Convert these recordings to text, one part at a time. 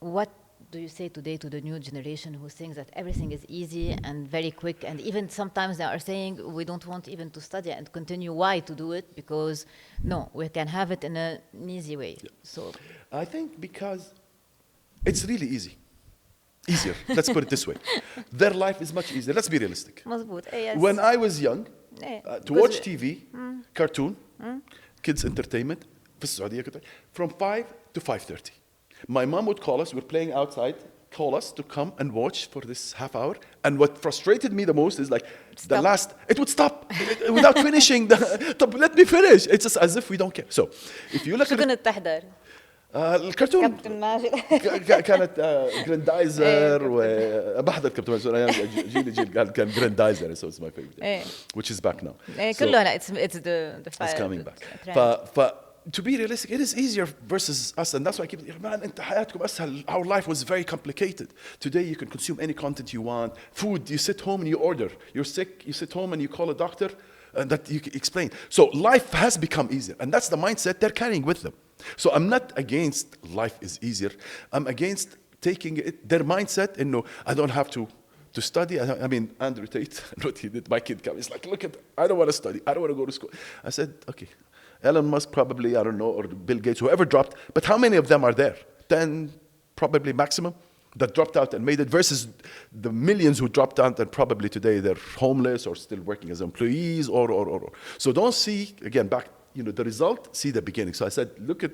what do you say today to the new generation who thinks that everything is easy and very quick, and even sometimes they are saying we don't want even to study and continue. Why to do it? Because no, we can have it in an easy way. Yeah. So I think because it's really easier. Let's put it this way. Their life is much easier. Let's be realistic. مزبوط. Yes. When I was young, to watch TV, cartoon, kids entertainment, في السعودية from 5 to 5:30. My mom would call us, we're playing outside, call us to come and watch for this half hour. And what frustrated me the most is like the last, it would stop without finishing. Let me finish. It's just as if we don't care. So if you look at شو كنت تحضر؟ الكرتون كابتن ماجد. كانت جراندايزر وبحضر كابتن ماجد ايام جيل كان جراندايزر so it's my favorite which is back now. كله لا it's the coming back. To be realistic, it is easier versus us, and that's why I keep man انت حياتكم اسهل. Our life was very complicated. Today you can consume any content you want. Food, you sit home and you order. You're sick, you sit home and you call a doctor and that you can explain. So life has become easier, and that's the mindset they're carrying with them. So I'm not against life is easier. I'm against taking it, their mindset, and no, I don't have to study. I mean, Andrew Tate, what he did, my kid came, he's like, look at, I don't want to study. I don't want to go to school. I said, okay, Elon Musk probably, I don't know, or Bill Gates, whoever dropped, but how many of them are there? 10 probably maximum that dropped out and made it versus the millions who dropped out and probably today they're homeless or still working as employees or. So don't see, again, back, the result, see the beginning. So I said, look at,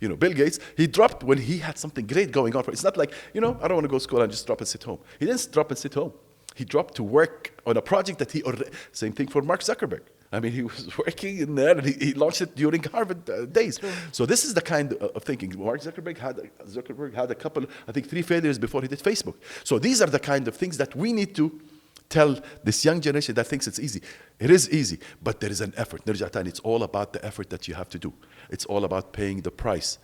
Bill Gates, he dropped when he had something great going on. It's not like, I don't want to go to school and just drop and sit home. He didn't drop and sit home. He dropped to work on a project that he already, same thing for Mark Zuckerberg. I mean, he was working in there and he launched it during Harvard days. So this is the kind of thinking. Mark Zuckerberg had a couple, I think 3 failures before he did Facebook. So these are the kind of things that we need to tell this young generation that thinks it's easy. It is easy, but there is an effort. It's all about the effort that you have to do. It's all about paying the price.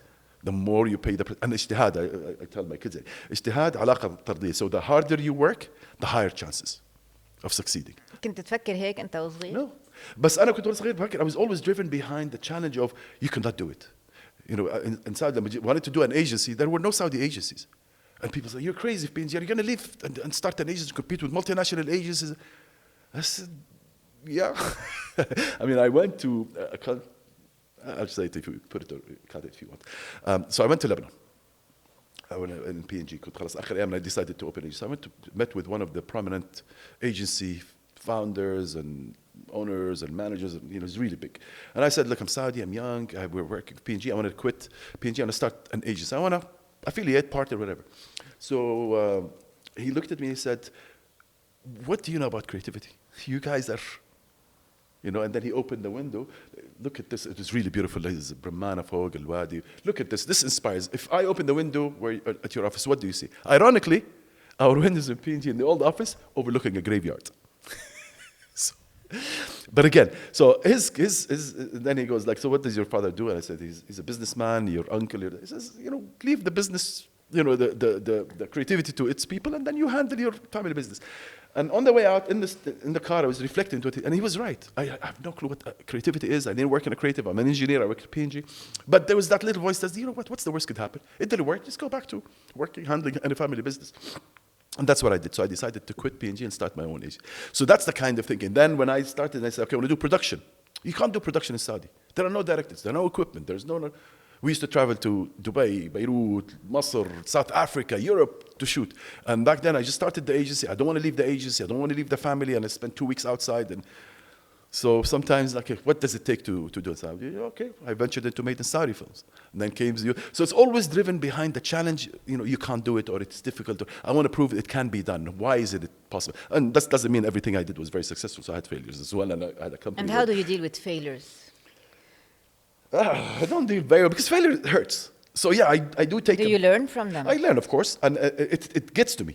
The more you pay the price. And ijtihad, I tell my kids, ijtihad علاقة طردية. So the harder you work, the higher chances of succeeding. كنت تفكر هيك أنت وصغير؟ No. بس أنا كنت صغير بفكر. I was always driven behind the challenge of you cannot do it. In Saudi, when I wanted to do an agency, there were no Saudi agencies. And people say, you're crazy, PNG. You're going to leave and start an agency to compete with multinational agencies. I said, yeah. I mean, I went to, I'll say it if you put it or cut it if you want. So I went to Lebanon. In PNG. كنت خلاص آخر أيام I decided to open an agency. So I met with one of the prominent agency founders and owners and managers, and it's really big. And I said, look, I'm Saudi, I'm young, we're working with PNG, I want to quit PNG, I want to start an agency. I want to affiliate, partner, whatever. So he looked at me and he said, what do you know about creativity? You guys are, and then he opened the window. Look at this, it is really beautiful. There's Brahmana Fog, Al Wadi. Look at this inspires. If I open the window at your office, what do you see? Ironically, our windows in PNG in the old office overlooking a graveyard. But again, so his then he goes like, so what does your father do? And I said, he's a businessman, your uncle. He says, leave the business, the creativity to its people, and then you handle your family business. And on the way out in the car, I was reflecting to it, and he was right. I have no clue what creativity is. I didn't work in a creative. I'm an engineer. I work at PNG. But there was that little voice that says, what's the worst could happen? It didn't work. Just go back to working, handling any family business. And that's what I did. So I decided to quit PNG and start my own agency. So that's the kind of thinking. Then when I started, I said, okay, I want to do production. You can't do production in Saudi. There are no directors. There are no equipment. There's no. We used to travel to Dubai, Beirut, Masr, South Africa, Europe to shoot. And back then I just started the agency. I don't want to leave the agency. I don't want to leave the family. And I spent 2 weeks outside. And so sometimes, like, what does it take to do it? Okay, I ventured into making Saudi films. And then came you. So it's always driven behind the challenge. You can't do it, or it's difficult. Or I want to prove it can be done. Why is it possible? And that doesn't mean everything I did was very successful. So I had failures as well, and I had a company. And how do you deal with failures? I don't deal very well because failure hurts. So yeah, I do take. Do you learn from them? I learn, of course, and it gets to me.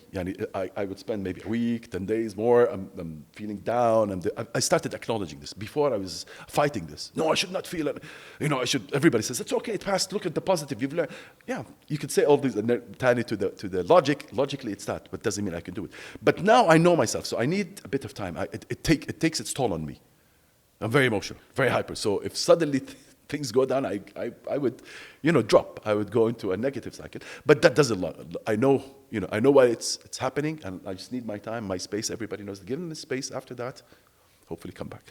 I would spend maybe a week, 10 days more. I'm feeling down, I started acknowledging this. Before I was fighting this. No, I should not feel it. I should. Everybody says it's okay. It passed. Look at the positive. You've learned. Yeah, you could say all these and tie it to the logic. Logically, it's that, but doesn't mean I can do it. But now I know myself, so I need a bit of time. It takes its toll on me. I'm very emotional, very hyper. So if suddenly things go down, I would, drop. I would go into a negative cycle. But that doesn't. I know why it's happening, and I just need my time, my space. Everybody knows. Given the space after that, hopefully come back.